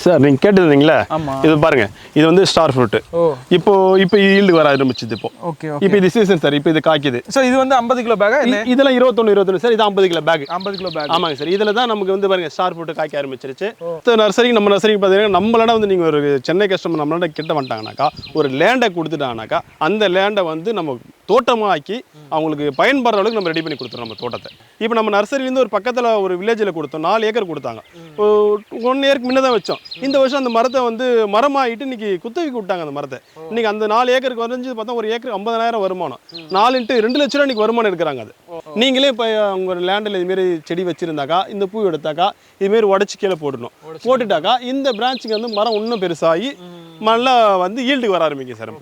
Sir நீங்கள் கேட்டுருந்தீங்களா? இது பாருங்க, இது வந்து ஸ்டார் ஃப்ரூட். இப்போ ஈல்டு வர ஆரம்பிச்சுது. இப்போ இது சீசன் சார். இப்போ இது காய்க்குது. சார் இது வந்து 50 கிலோ பேக். இதெல்லாம் 21 சார். இது 50 கிலோ பேக். 50 kilo bag. ஆமாங்க சார். இதில் தான் நமக்கு வந்து பாருங்க ஸ்டார் ஃப்ரூட் காய்க்க ஆரம்பிச்சிருச்சு. நர்சரி நம்ம நர்சரிக்கு பார்த்தீங்கன்னா நம்மளால வந்து நீங்கள் ஒரு சென்னை கஸ்டமர் நம்மளால கிட்ட வந்துட்டாங்கனாக்கா, ஒரு லேண்டை கொடுத்துட்டாங்கனாக்கா அந்த லேண்டை வந்து நம்ம தோட்டமாக ஆக்கி அவங்களுக்கு பயன்படுற அளவுக்கு நம்ம ரெடி பண்ணி கொடுத்துரும் நம்ம தோட்டத்தை. இப்போ நம்ம நர்சரிலேருந்து ஒரு பக்கத்தில் ஒரு வில்லேஜில் கொடுத்தோம். 4 ஏக்கர் கொடுத்தாங்க. 1 இயருக்கு முன்ன தான் வச்சோம். இந்த வருஷம் அந்த மரத்தை வந்து மரமாகிட்டு இன்னைக்கு குத்தகைக்கு விட்டாங்க அந்த மரத்தை. இன்னைக்கு அந்த 4 ஏக்கருக்கு குறைஞ்சு பார்த்தா ஒரு ஏக்கருக்கு 50,000 வருமானம். 4 × 2 லட்ச ரூபா இன்னைக்கு வருமானம் எடுக்கிறாங்க. அது நீங்களே இப்போ உங்கள் லேண்டில் இதுமாரி செடி வச்சிருந்தாக்கா, இந்த பூ எடுத்தாக்கா இதுமாரி உடச்சி கீழே போடணும். போட்டுட்டாக்கா இந்த பிரான்ச்சுக்கு வந்து மரம் இன்னும் பெருசாகி நல்லா வந்து ஈல்டுக்கு வர ஆரம்பிக்கும் சார்.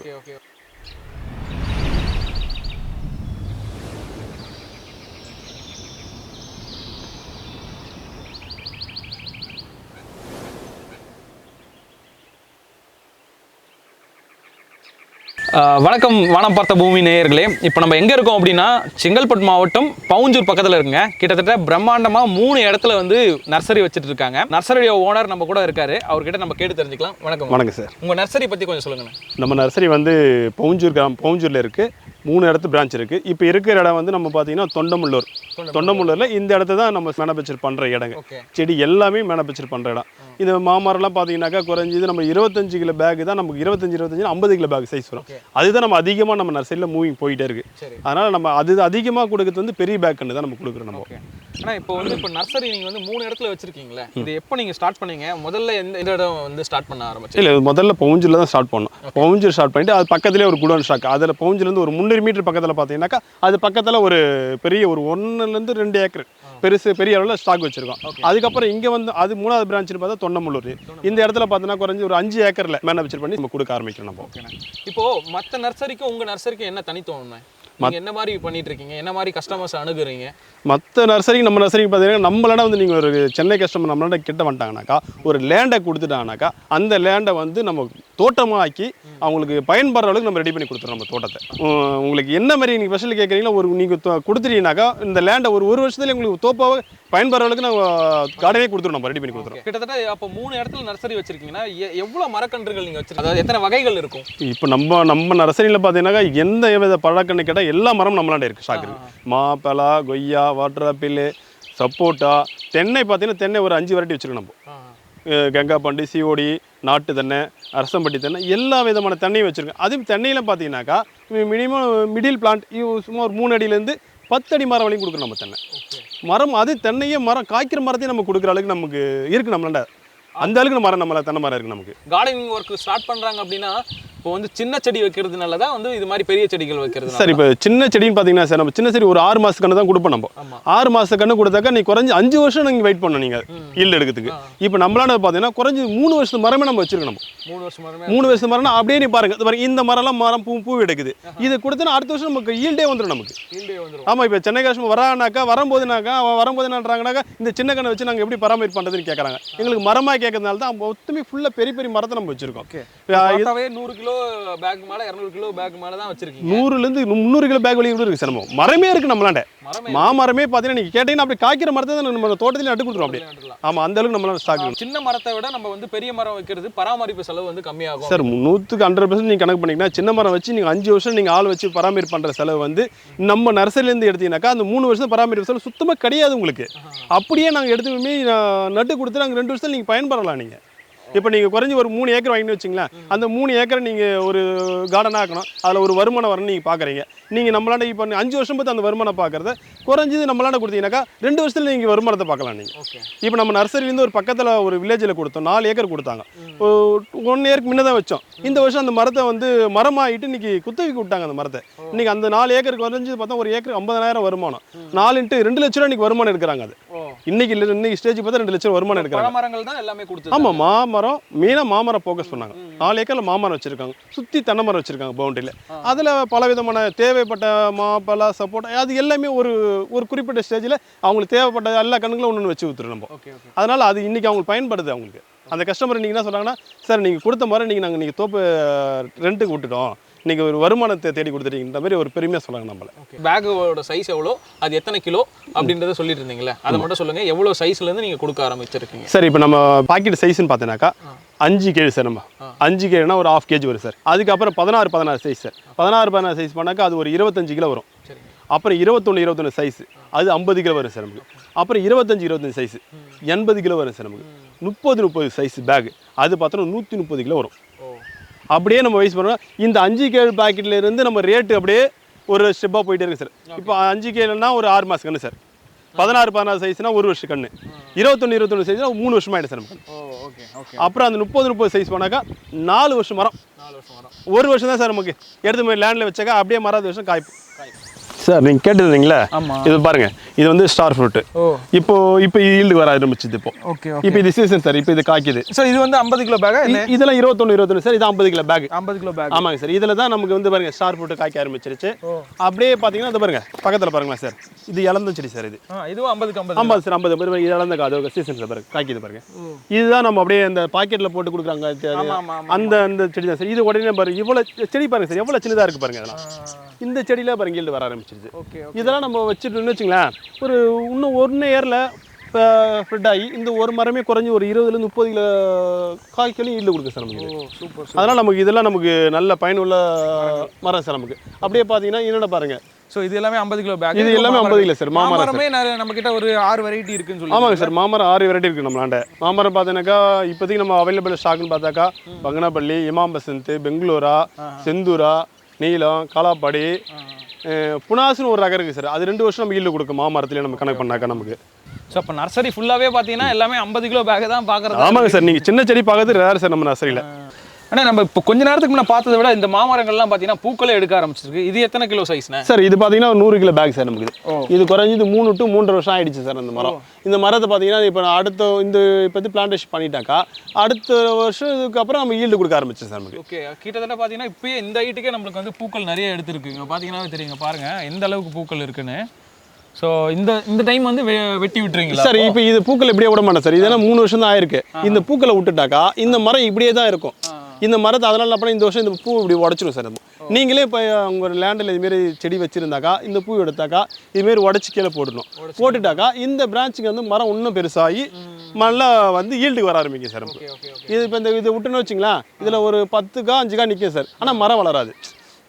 வணக்கம் வானம் பார்த்த பூமி நேயர்களே. இப்போ நம்ம எங்கே இருக்கோம் அப்படின்னா செங்கல்பட்டு மாவட்டம் பவுஞ்சூர் பக்கத்தில் இருக்குங்க. கிட்டத்தட்ட பிரம்மாண்டமாக 3 இடத்துல வந்து நர்சரி வச்சுட்டு இருக்காங்க. நர்சரியோட ஓனர் நம்ம கூட இருக்காரு. அவர்கிட்ட நம்ம கேட்டு தெரிஞ்சுக்கலாம். வணக்கம் சார். உங்கள் நர்சரி பற்றி கொஞ்சம் சொல்லுங்கள். நம்ம நர்சரி வந்து பவுஞ்சூரில் இருக்குது. 3 இடத்து பிரான்ச் இருக்குது. இப்போ இருக்கிற இடம் வந்து நம்ம பார்த்தீங்கன்னா தொண்டமுள்ளூரில் இந்த இடத்த தான் நம்ம மேனுஃபேக்சர் பண்ணுற இடங்க. செடி எல்லாமே மேனுஃபேக்சர் பண்ணுற இடம். இந்த மாமரம்லாம் பார்த்தீங்கன்னாக்கா குறைஞ்சது நம்ம 25 கிலோ பேக் தான் நமக்கு 25 50 கிலோ பேக் சைஸ் வரும். அதுதான் நம்ம அதிகமாக நம்ம நர்சரியில் மூவிங் போயிட்டே இருக்கு. அதனால் நம்ம அது அதிகமாக கொடுக்குறது வந்து பெரிய பேக்குன்னு தான் நம்ம கொடுக்குறோம். நம்ம ஆனால் இப்போ நர்சரி நீங்கள் வந்து 3 இடத்துல வச்சிருக்கீங்களே, இது எப்போ நீங்கள் ஸ்டார்ட் பண்ணீங்க? முதல்ல எந்த இடம் வந்து ஸ்டார்ட் பண்ண ஆரம்பிச்சு? இல்லை, முதல்ல பவுஞ்சூரில் தான் ஸ்டார்ட் பண்ணோம். பவுஞ்சூர் ஸ்டார்ட் பண்ணிட்டு அது பக்கத்துலேயே ஒரு குடோன் ஸ்டாக். அதில் பவுஞ்சூர்லேருந்து ஒரு 300 மீட்டர் பக்கத்தில் பார்த்தீங்கன்னாக்கா அது பக்கத்தில் ஒரு பெரிய ஒரு 1 to 2 ஏக்கர் பெரிய அளவில் ஸ்டாக் வச்சிருக்கோம். அதுக்கப்புறம் இங்கே வந்து அது 3வது பிரான்ச்சில் பார்த்தா தொண்டமுள்ளூர். இந்த இடத்துல பார்த்தீங்கன்னா குறைஞ்சி ஒரு 5 ஏக்கரில் மேனுஃபேக்சர் பண்ணி நம்ம கொடுக்க ஆரம்பிக்கணும். நம்ம இப்போ மற்ற நர்சரிக்கும் உங்கள் நர்சரிக்கும் என்ன தனித்துவம்? என்ன மாதிரி பண்ணிட்டு இருக்கீங்க? என்ன மாதிரி கஸ்டமர்ஸ் அணுகுறீங்க? மற்ற நர்சரிக்கு நம்ம நர்சரிக்கு பார்த்தீங்கன்னா நம்மளால வந்து நீங்கள் ஒரு சென்னை கஸ்டமர் நம்மளால கிட்ட வந்துட்டாங்கனாக்கா, ஒரு லேண்டை கொடுத்துட்டாங்கனாக்கா அந்த லேண்டை வந்து நம்ம தோட்டமாக ஆக்கி அவங்களுக்கு பயன்படுற அளவுக்கு நம்ம ரெடி பண்ணி கொடுத்துரும் நம்ம தோட்டத்தை. உங்களுக்கு என்ன மாதிரி நீங்கள் ஸ்பெஷல் கேட்குறீங்களோ ஒரு நீங்கள் கொடுத்துட்டீங்கன்னாக்கா இந்த லேண்டை ஒரு வருஷத்துல உங்களுக்கு தோப்பாக பயன்படுற அளவுக்கு நம்ம கார்டனே கொடுத்துரும். நம்ம ரெடி பண்ணி கொடுத்துரும். கிட்டத்தட்ட அப்போ 3 இடத்துல நர்சரி வச்சிருக்கீங்கன்னா எவ்வளோ மரக்கன்றுகள் நீங்கள் வச்சிருக்கீங்க? அதாவது எத்தனை வகைகள் இருக்கும்? இப்போ நம்ம நர்சரியில் பார்த்தீங்கன்னாக்கா எந்த வித பழக்கன்னு கேட்டால் எல்லா மரமும் நம்மளாண்ட இருக்குது. சாக்கு, மா, பலா, கொய்யா, வாட்டர் ஆப்பிள், சப்போட்டா, தென்னை பார்த்தீங்கன்னா தென்னை ஒரு 5 வெரைட்டி வச்சுருக்கோம். நம்ம கங்காப்பண்டி, சிஓடி, நாட்டு தென்னை, அரசம்பட்டி தென்னை, எல்லா விதமான தென்னையும் வச்சுருக்கோம். அதுவும் தென்னையில் பார்த்தீங்கன்னாக்கா மினிமம் மிடில் பிளான்ட் சும்மா ஒரு 3 அடியிலேருந்து 10 அடி மரம் வரையும் கொடுக்குறோம். நம்ம தென்னை மரம் அது தென்னையே மரம் காய்க்கிற மரத்தையும் நம்ம கொடுக்குற அளவுக்கு நமக்கு இருக்குது. நம்மளாண்ட அந்த அளவுக்கு மரம் நம்மள தென்னை மரம் இருக்குது. நமக்கு கார்டனிங் ஒர்க் ஸ்டார்ட் பண்ணுறாங்க அப்படின்னா இப்போ வந்து சின்ன செடி வைக்கிறதுனால தான் வந்து இது மாதிரி பெரிய செடிகள் வைக்கிறது. சார் இப்போ சின்ன செடின்னு பார்த்தீங்கன்னா சார் நம்ம சின்ன செடி ஒரு 6 மாத கன்று தான் கொடுப்போம். நம்ம 6 மாத கன்று கொடுத்தாக்கா நீ குறைஞ்சி 5 வருஷம் நீங்கள் வெயிட் பண்ணணும் நீங்கள் ஈல்டு எடுக்கிறதுக்கு. இப்போ நம்மளால பார்த்தீங்கன்னா குறைஞ்சி 3 வருஷத்து மரமே நம்ம வச்சிருக்கோம். நம்ம 3 வருஷத்து மரம்னா அப்படியே நீ பாருங்க, இந்த மரம்லாம் மரம் பூ எடுக்குது. இது கொடுத்தா அடுத்த வருஷம் நமக்கு ஈல்டே வந்துடும். நமக்கு ஆமாம். இப்போ சென்னை கஷ்டம் வரானாக்கா வரும்போது என்னன்றாங்கனாக்கா இந்த சின்ன கண்ணை வச்சு நாங்கள் எப்படி பராமரிப்பு பண்ணுறதுன்னு கேட்குறாங்க. எங்களுக்கு மரமாக கேட்கறதுனால தான் மொத்தமே ஃபுல்லாக பெரிய மரத்தை நம்ம வச்சிருக்கோம். 100 கிலோ பேக் மேல 200 கிலோ பேக் மேல தான் வச்சிருக்கீங்க. 100ல இருந்து 300 கிலோ பேக் வரையும் கூட இருக்கு சார். நம்ம மரமே இருக்கு. நம்மளாண்ட மாமரமே பார்த்தீங்கன்னா நீங்க கேட்டீங்கன்னா அப்படி காய்க்கிற மரத்தை தான் நம்ம தோட்டத்திலே நட்டு கொடுத்துரும். அப்படியே ஆமா, அந்த அளவுக்கு நம்மளால ஸ்டாக் இருக்கு. சின்ன மரத்தை விட நம்ம வந்து பெரிய மரம் வைக்கிறது பராமரிப்பு செலவு வந்து கம்மியாகும் சார். 100% நீங்க கணக்கு பண்ணீங்கன்னா சின்ன மரம் வச்சு நீங்க 5 வருஷம் நீங்க ஆள் வச்சு பராமரிப்பு பண்ற செலவு வந்து நம்ம நர்சரியில இருந்து எடுத்தீங்கன்னாக்கா அந்த 3 வருஷம் பராமரிப்பு செலவு சுத்தமா கிடையாது உங்களுக்கு. அப்படியே நாங்க எடுத்து நட்டு கொடுத்து நாங்கள் 2 வருஷத்துல நீங்க பயன்படலாம். நீங்க இப்போ நீங்கள் குறைஞ்சி ஒரு 3 ஏக்கர் வாங்கிட்டு வச்சிங்களேன், அந்த 3 ஏக்கரை நீங்கள் ஒரு கார்டனாக ஆக்கணும். அதில் ஒரு வருமானம் வரணும் நீங்கள் பார்க்குறீங்க. நீங்கள் நம்மளாண்ட இப்போ 5 வருஷம் பார்த்து அந்த வருமானம் பார்க்குறத குறைஞ்சது நம்மளாண்ட கொடுத்தீங்கன்னாக்கா 2 வருஷத்தில் நீங்கள் வருமானத்தை பார்க்கலாம். நீங்கள் இப்போ நம்ம நர்சரிலேருந்து ஒரு பக்கத்தில் ஒரு வில்லேஜில் கொடுத்தோம். 4 ஏக்கர் கொடுத்தாங்க. 1 இயருக்கு முன்ன தான் வச்சோம். இந்த வருஷம் அந்த மரத்தை வந்து மரமாகிட்டு இன்னைக்கு குத்தகைக்கு விட்டாங்க அந்த மரத்தை. இன்னைக்கு அந்த 4 ஏக்கருக்கு குறைஞ்சது பார்த்தா ஒரு ஏக்கருக்கு 50,000 வருமானம். 4 × 2 லட்ச ரூபா இன்னைக்கு வருமானம் எடுக்கிறாங்க. அது இன்னைக்கு ஸ்டேஜ் பார்த்தா 2 லட்சம் வருமானம் எடுக்கிறாங்க. மரங்கள் தான் எல்லாமே கொடுத்து. ஆமாம், மாமரம் மெயினாக மாமரம் ஃபோக்கஸ் பண்ணாங்க. 4 ஏக்கரில் மாமரம் வச்சிருக்காங்க. சுற்றி தென்னை மரம் வச்சிருக்காங்க பவுண்டரியில். அதில் பல விதமான தேவைப்பட்ட மா, பலா, சப்போட்டா அது எல்லாமே ஒரு குறிப்பிட்ட ஸ்டேஜில் அவங்களுக்கு தேவைப்பட்ட எல்லா கண்ணுங்களும் ஒன்று வச்சு ஊற்றுறோம் நம்ம. அதனால் அது இன்னைக்கு அவங்களுக்கு பயன்படுது. அவங்களுக்கு அந்த கஸ்டமர் நீங்கள் என்ன சொல்கிறாங்கன்னா, சார் நீங்கள் கொடுத்த மாதிரி நீங்கள் தோப்பு ரெண்ட்டுக்கு விட்டுட்டோம், இன்னைக்கு ஒரு வருமானத்தை தேடி கொடுத்துட்டீங்கன்ற மாதிரி ஒரு பெருமையாக சொல்லுவாங்க நம்மள. பேக்கோட சைஸ் எவ்வளோ, அது எத்தனை கிலோ அப்படின்றத சொல்லிட்டு இருந்தீங்களே, அதை மட்டும் சொல்லுங்க. எவ்வளோ சைஸ்லேருந்து நீங்கள் கொடுக்க ஆரம்பிச்சிருக்கீங்க? சார் இப்போ நம்ம பாக்கெட் சைஸ்ன்னு பார்த்தீங்கன்னாக்கா 5 kg சார். நம்ம 5 kgனா ஒரு 1/2 kg வரும் சார். அதுக்கப்புறம் 16 சைஸ் சார். 16 சைஸ் பண்ணாக்கா அது ஒரு 25 கிலோ வரும். அப்புறம் 21 சைஸ் அது 50 கிலோ வரும் சார் நமக்கு. அப்புறம் 25 சைஸ் 80 கிலோ வரும் சார் நமக்கு. 30 சைஸ் பேக் அது பார்த்தோன்னா 130 கிலோ வரும். அப்படியே நம்ம வைஸ் பண்ணோம். இந்த 5 kg பாக்கெட்ல இருந்து நம்ம ரேட்டு அப்படியே ஒரு ஸ்டெப்பாக போயிட்டே இருக்கு சார். இப்போ 5 kgனா ஒரு 6 மாதம் கண்ணு சார். 16 சைஸ்னா 1 வருஷம் கண்ணு. 21 சைஸ்னா 3 வருஷமா ஆயிடுச்சு சார் நமக்கு. அப்புறம் அந்த 30 சைஸ் பண்ணாக்கா 4 வருஷம் மரம். 1 வருஷம் தான் சார் நமக்கு எடுத்து போய் லேண்டில் வச்சாக்கா அப்படியே மரம் வருஷம் காய்ப்பு. சார் நீங்கள் கேட்டுருந்தீங்களா? இது பாருங்க, இது வந்து ஸ்டார் ஃப்ரூட். இப்போ ஈல்டு வர ஆரம்பிச்சுது. இப்போ இது சீசன் சார். இப்போ இது காய்க்குது. ஸோ இது வந்து 50 கிலோ பேக். இதெல்லாம் 21 சார். இது 50 கிலோ பேக். 50 kilo bag. ஆமாங்க சார். இதில் தான் நமக்கு வந்து பாருங்க ஸ்டார் ஃப்ரூட் காய்க்க ஆரம்பிச்சிருச்சு. அப்படியே பார்த்தீங்கன்னா இது பாருங்க பக்கத்தில் பாருங்களா சார். இது இளந்த செடி சார். இதுவும் 50 சார். 50 இளந்த அதோட சீசன் சார். பாருங்க காய்க்குது பாருங்க. இதுதான் நம்ம அப்படியே அந்த பாக்கெட்டில் போட்டு கொடுக்குறாங்க அந்த செடி தான் சார். இது உடனே பாருங்க இவ்வளோ செடி பாருங்க சார், எவ்வளோ சின்னதாக இருக்கு பாருங்க. அதெல்லாம் இந்த செடியில் பாருங்க ஈல்டு வர ஆரம்பிச்சிருச்சு. இதெல்லாம் நம்ம வச்சுட்டோம்னு வச்சுங்களேன், ஒரு இன்னும் 1 இயரில் ஸ்ப்ரெட் ஆகி இந்த ஒரு மரமே குறைஞ்சி ஒரு 20 30 கிலோ காய்களும் ஈல்டு கொடுக்கு சார் நமக்கு. சூப்பர். அதனால் நமக்கு இதெல்லாம் நமக்கு நல்ல பயனுள்ள மரம் சார் நமக்கு. அப்படியே பார்த்தீங்கன்னா என்னென்ன பாருங்க. ஸோ இது எல்லாமே 50 கிலோ பேக். இது எல்லாமே 50 கிலோ சார். மாமரமே நம்ம கிட்ட ஒரு 6 வெரைட்டி இருக்குன்னு சொல்லி. ஆமாங்க சார். மாமரம் 6 வெரைட்டி இருக்கு நம்மளாண்ட. மாமரம் பார்த்தீங்கன்னாக்கா இப்போதைக்கு நம்ம அவைலபிள் ஸ்டாக்னு பார்த்தாக்கா பங்கனப்பள்ளி, இமாம் பசந்த், பெங்களூரா, செந்தூரா, நீலம், காலாப்பாடி, புனாசுன்னு ஒரு ரகம் இருக்குது சார். அது 2 வருஷம் நம்ம ஈல்டு கொடுக்கும் மாமரத்துலேயே நம்ம கணக்கு பண்ணாக்கா நமக்கு. ஸோ அப்போ நர்சரி ஃபுல்லாகவே பார்த்தீங்கன்னா எல்லாமே 50 கிலோ பேக் தான் பார்க்குறது. ஆமாங்க சார். நீங்கள் சின்ன செடி பார்க்கறது ரேர் சார் நம்ம நர்சரியில். ஆனால் நம்ம இப்போ கொஞ்ச நேரத்துக்கு முன்னே பார்த்ததை விட இந்த மாமரங்கள்லாம் பார்த்தீங்கன்னா பூக்களே எடுக்க ஆரம்பிச்சிருக்கு. இது எத்தனை கிலோ சைஸ்னா சார்? இது பார்த்தீங்கன்னா 100 கிலோ பேக் சார் நமக்கு. இது குறைஞ்சது 3 to 3.5 வருஷம் ஆயிடுச்சு சார் அந்த மரம். இந்த மரத்தை பார்த்தீங்கன்னா இப்போ அடுத்த இந்த இப்போ பிளான்டேஷன் பண்ணிட்டாக்கா அடுத்த வருஷம் இதுக்கப்புறம் நம்ம ஈல்டு கொடுக்க ஆரம்பிச்சு சார் நமக்கு. ஓகே. கிட்டத்தட்ட பார்த்தீங்கன்னா இப்போயே இந்த ஹைட்டுக்கே நம்மளுக்கு வந்து பூக்கள் நிறைய எடுத்துருக்கு. பார்த்தீங்கன்னா தெரியுங்க பாருங்கள் எந்த அளவுக்கு பூக்கள் இருக்குன்னு. ஸோ இந்த டைம் வந்து வெட்டி விட்டுறீங்களா சார்? இப்போ இது பூக்கள் இப்படியே விட மாட்டேன் சார். இதெல்லாம் 3 வருஷம் தான் ஆயிருக்கு. இந்த பூக்களை விட்டுட்டாக்கா இந்த மரம் இப்படியே தான் இருக்கும். இந்த மரத்தை அதனால அப்போ இந்த வருஷம் இந்த பூ இப்படி உடச்சிடும் சார். நீங்களே இப்போ உங்கள் லேண்டில் இதுமாரி செடி வச்சுருந்தாக்கா இந்த பூ எடுத்தாக்கா இதுமாரி உடச்சி கீழே போட்டுடணும். போட்டுட்டாக்கா இந்த பிரான்ச்சுக்கு வந்து மரம் இன்னும் பெருசாகி நல்லா வந்து ஈல்டுக்கு வர ஆரம்பிக்கும் சார். இது இப்போ இந்த இதை விட்டுன்னு வச்சிங்களேன், இதில் ஒரு 10 5 நிற்கும் சார். ஆனால் மரம் வளராது.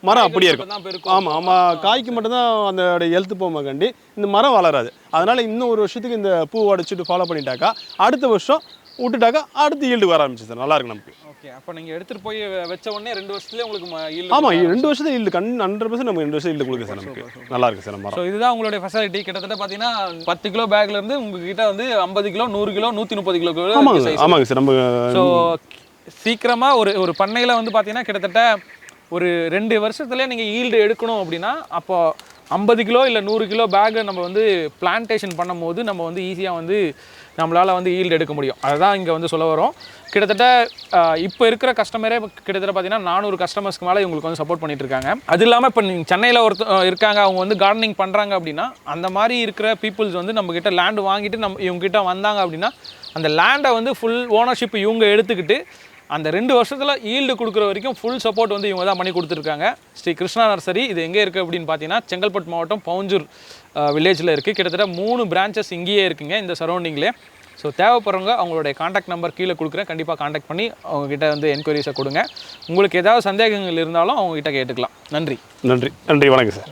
மரம் அப்படியே இருக்கும். ஆமாம் காய்க்கு மட்டும்தான் அந்த ஹெல்த் போமாக்காண்டி இந்த மரம் வளராது. அதனால் இன்னும் 1 வருஷத்துக்கு இந்த பூ உடச்சிட்டு ஃபாலோ பண்ணிட்டாக்கா அடுத்த வருஷம் விட்டுட்டாக்கா அடுத்து ஈல்டு வர ஆரம்பிச்சு சார். நல்லா இருக்கு நமக்கு. ஓகே. அப்போ நீங்கள் எடுத்துகிட்டு போய் வச்ச உடனே 2 வருஷத்துலேயே உங்களுக்கு ஈல்டு. ஆமாம் 2 வருஷத்துல ஈல்டு 100% நம்ம 2 வருஷம் ஈல்டு கொடுக்கு சார் நமக்கு. நல்லா இருக்கு சார் நம்ம. ஸோ இதுதான் உங்களுடைய ஃபெசிலிட்டி. கிட்டத்தட்ட பார்த்தீங்கன்னா 10 கிலோ பேக்லேருந்து உங்ககிட்ட வந்து 50 கிலோ 100 கிலோ 130 கிலோ. ஆமாங்க சார். நம்ம ஸோ சீக்கிரமாக ஒரு பண்ணையில் வந்து பார்த்தீங்கன்னா கிட்டத்தட்ட ஒரு 2 வருஷத்துலேயே நீங்கள் ஈல்டு எடுக்கணும் அப்படின்னா அப்போ 50 கிலோ இல்லை 100 கிலோ பேக்கை நம்ம வந்து பிளான்டேஷன் பண்ணும் போது நம்ம வந்து ஈஸியாக வந்து நம்மளால் வந்து ஈல்டு எடுக்க முடியும். அதுதான் இங்கே வந்து சொல்ல வரோம். கிட்டத்தட்ட இப்போ இருக்கிற கஸ்டமரே கிட்டத்தட்ட பார்த்தீங்கன்னா 400 கஸ்டமர்ஸ்க்கு மேலே இவங்களுக்கு வந்து சப்போர்ட் பண்ணிட்டு இருக்காங்க. அது இல்லாமல் இப்போ நீங்கள் சென்னையில் இருக்காங்க, அவங்க வந்து கார்டனிங் பண்ணுறாங்க அப்படின்னா அந்த மாதிரி இருக்கிற பீப்புள்ஸ் வந்து நம்மக்கிட்ட லேண்டு வாங்கிட்டு இவங்ககிட்ட வந்தாங்க அப்படின்னா அந்த லேண்டை வந்து ஃபுல் ஓனர்ஷிப் இவங்க எடுத்துக்கிட்டு அந்த 2 வருஷத்தில் ஈல்டு கொடுக்குற வரைக்கும் ஃபுல் சப்போர்ட் வந்து இவங்க தான் பண்ணி கொடுத்துருக்காங்க. ஸ்ரீ கிருஷ்ணா நர்சரி இது எங்கே இருக்குது அப்படின்னு பார்த்தீங்கன்னா செங்கல்பட்டு மாவட்டம் பவுஞ்சூர் வில்லேஜில் இருக்குது. கிட்டத்தட்ட 3 பிரான்ச்சஸ் இங்கேயே இருக்குங்க இந்த சரௌண்டிங்லேயே. ஸோ தேவைப்படுறவங்க அவங்களுடைய காண்டாக்ட் நம்பர் கீழே கொடுக்குறேன். கண்டிப்பாக காண்டாக்ட் பண்ணி அவங்ககிட்ட வந்து என்கொயரிஸை கொடுங்க. உங்களுக்கு ஏதாவது சந்தேகங்கள் இருந்தாலும் அவங்ககிட்ட கேட்டுக்கலாம். நன்றி. வணக்கம் சார்.